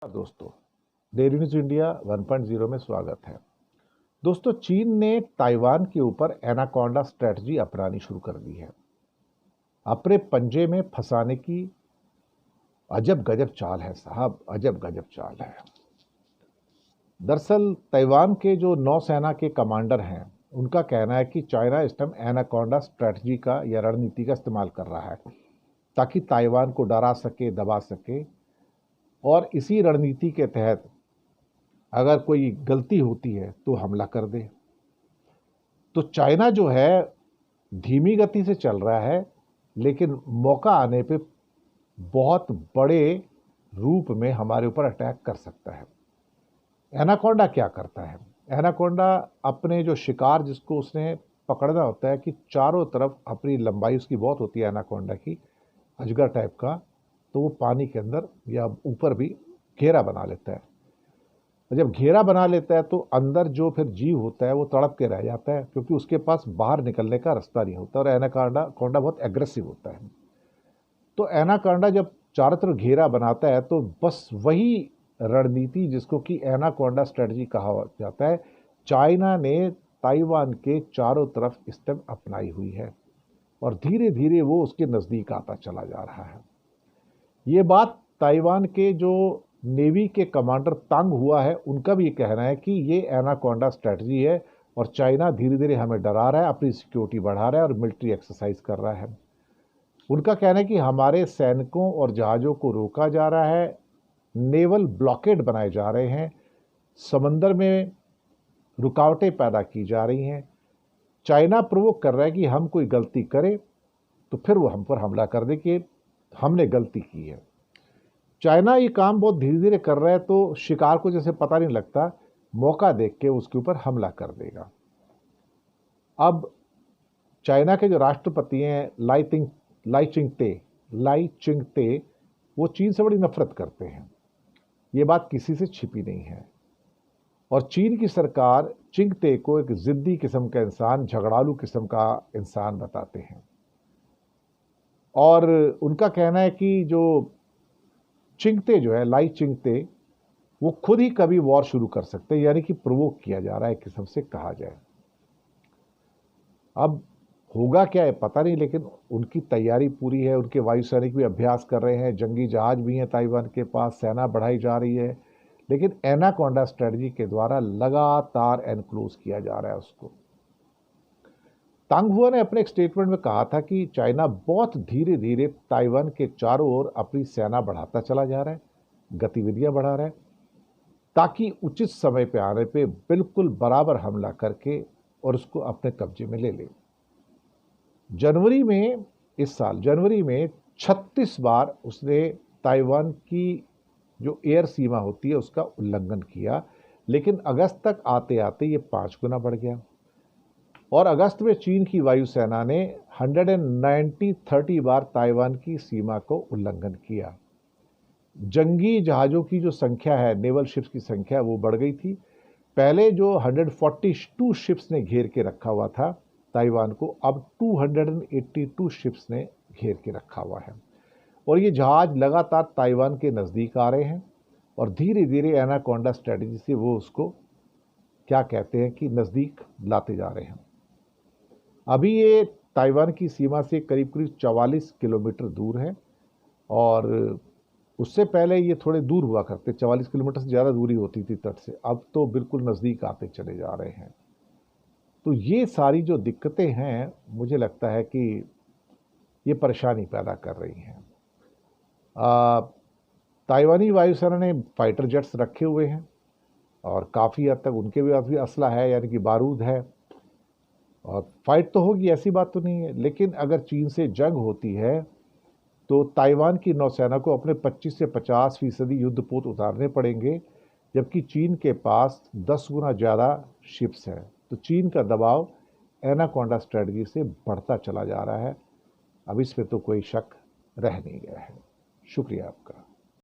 दोस्तों, daily news India 1.0 में स्वागत है। दोस्तों, चीन ने ताइवान के ऊपर एनाकोंडा स्ट्रेटजी अपनानी शुरू कर दी है। अपने पंजे में फंसाने की अजब गजब चाल है साहब, अजब गजब चाल है। दरअसल ताइवान के जो नौसेना के कमांडर हैं, उनका कहना है कि चाइना इस टाइम एनाकोंडा स्ट्रेटजी का या रणनीति का इस्तेमाल कर रहा है ताकि ताइवान को डरा सके, दबा सके। और इसी रणनीति के तहत अगर कोई गलती होती है तो हमला कर दे। तो चाइना जो है धीमी गति से चल रहा है, लेकिन मौका आने पे बहुत बड़े रूप में हमारे ऊपर अटैक कर सकता है। एनाकोंडा क्या करता है? एनाकोंडा अपने जो शिकार जिसको उसने पकड़ना होता है कि चारों तरफ अपनी लंबाई उसकी बहुत होती है एनाकोंडा की, अजगर टाइप का, तो वो पानी के अंदर या ऊपर भी घेरा बना लेता है। जब घेरा बना लेता है तो अंदर जो फिर जीव होता है वो तड़प के रह जाता है, क्योंकि उसके पास बाहर निकलने का रास्ता नहीं होता। और एनाकोंडा बहुत एग्रेसिव होता है। तो एनाकोंडा जब चारों तरफ घेरा बनाता है तो बस वही रणनीति जिसको कि एनाकोंडा स्ट्रेटजी कहा जाता है, चाइना ने ताइवान के चारों तरफ इस टाइम अपनाई हुई है और धीरे धीरे वो उसके नज़दीक आता चला जा रहा है। ये बात ताइवान के जो नेवी के कमांडर तांग हुआ है, उनका भी ये कहना है कि ये एनाकोंडा स्ट्रेटजी है और चाइना धीरे धीरे हमें डरा रहा है, अपनी सिक्योरिटी बढ़ा रहा है और मिलिट्री एक्सरसाइज कर रहा है। उनका कहना है कि हमारे सैनिकों और जहाज़ों को रोका जा रहा है, नेवल ब्लॉकेड बनाए जा रहे हैं, समंदर में रुकावटें पैदा की जा रही हैं। चाइना प्रोवोक कर रहा है कि हम कोई गलती करें तो फिर वो हम पर हमला कर दे कि हमने गलती की है। चाइना ये काम बहुत धीरे धीरे कर रहा है, तो शिकार को जैसे पता नहीं लगता, मौका देख के उसके ऊपर हमला कर देगा। अब चाइना के जो राष्ट्रपति हैं लाई चिंगते वो चीन से बड़ी नफरत करते हैं। ये बात किसी से छिपी नहीं है। और चीन की सरकार चिंगते को एक जिद्दी किस्म का इंसान, झगड़ालू किस्म का इंसान बताते हैं। और उनका कहना है कि जो चिंगते जो है, लाई चिंगते, वो खुद ही कभी वॉर शुरू कर सकते हैं, यानी कि प्रोवोक किया जा रहा है एक किस्म से कहा जाए। अब होगा क्या है पता नहीं, लेकिन उनकी तैयारी पूरी है। उनके वायुसैनिक भी अभ्यास कर रहे हैं, जंगी जहाज भी हैं ताइवान के पास, सेना बढ़ाई जा रही है। लेकिन एनाकोंडा स्ट्रेटजी के द्वारा लगातार एनक्लोज किया जा रहा है उसको। तांग हुआ ने अपने एक स्टेटमेंट में कहा था कि चाइना बहुत धीरे धीरे ताइवान के चारों ओर अपनी सेना बढ़ाता चला जा रहा है, गतिविधियां बढ़ा रहा है, ताकि उचित समय पे आने पे बिल्कुल बराबर हमला करके और उसको अपने कब्जे में ले ले। इस साल जनवरी में 36 बार उसने ताइवान की जो एयर सीमा होती है उसका उल्लंघन किया, लेकिन अगस्त तक आते आते ये 5 गुना बढ़ गया। और अगस्त में चीन की वायुसेना ने 130 बार ताइवान की सीमा को उल्लंघन किया। जंगी जहाज़ों की जो संख्या है, नेवल शिप्स की संख्या, वो बढ़ गई थी। पहले जो 142 शिप्स ने घेर के रखा हुआ था ताइवान को, अब 282 शिप्स ने घेर के रखा हुआ है। और ये जहाज लगातार ताइवान के नज़दीक आ रहे हैं और धीरे धीरे एनाकोंडा स्ट्रेटजी से वो उसको क्या कहते हैं कि नज़दीक लाते जा रहे हैं। अभी ये ताइवान की सीमा से करीब करीब 44 किलोमीटर दूर है और उससे पहले ये थोड़े दूर हुआ करते, 44 किलोमीटर से ज़्यादा दूरी होती थी तट से, अब तो बिल्कुल नज़दीक आते चले जा रहे हैं। तो ये सारी जो दिक्कतें हैं, मुझे लगता है कि ये परेशानी पैदा कर रही हैं। ताइवानी वायुसेना ने फाइटर जेट्स रखे हुए हैं और काफ़ी हद तक उनके भी असला है, यानी कि बारूद है, और फाइट तो होगी, ऐसी बात तो नहीं है। लेकिन अगर चीन से जंग होती है तो ताइवान की नौसेना को अपने 25 से 50% युद्धपोत उतारने पड़ेंगे, जबकि चीन के पास 10 गुना ज़्यादा शिप्स हैं। तो चीन का दबाव एनाकोंडा स्ट्रेटजी से बढ़ता चला जा रहा है। अब इस पे तो कोई शक रह नहीं गया है। शुक्रिया आपका।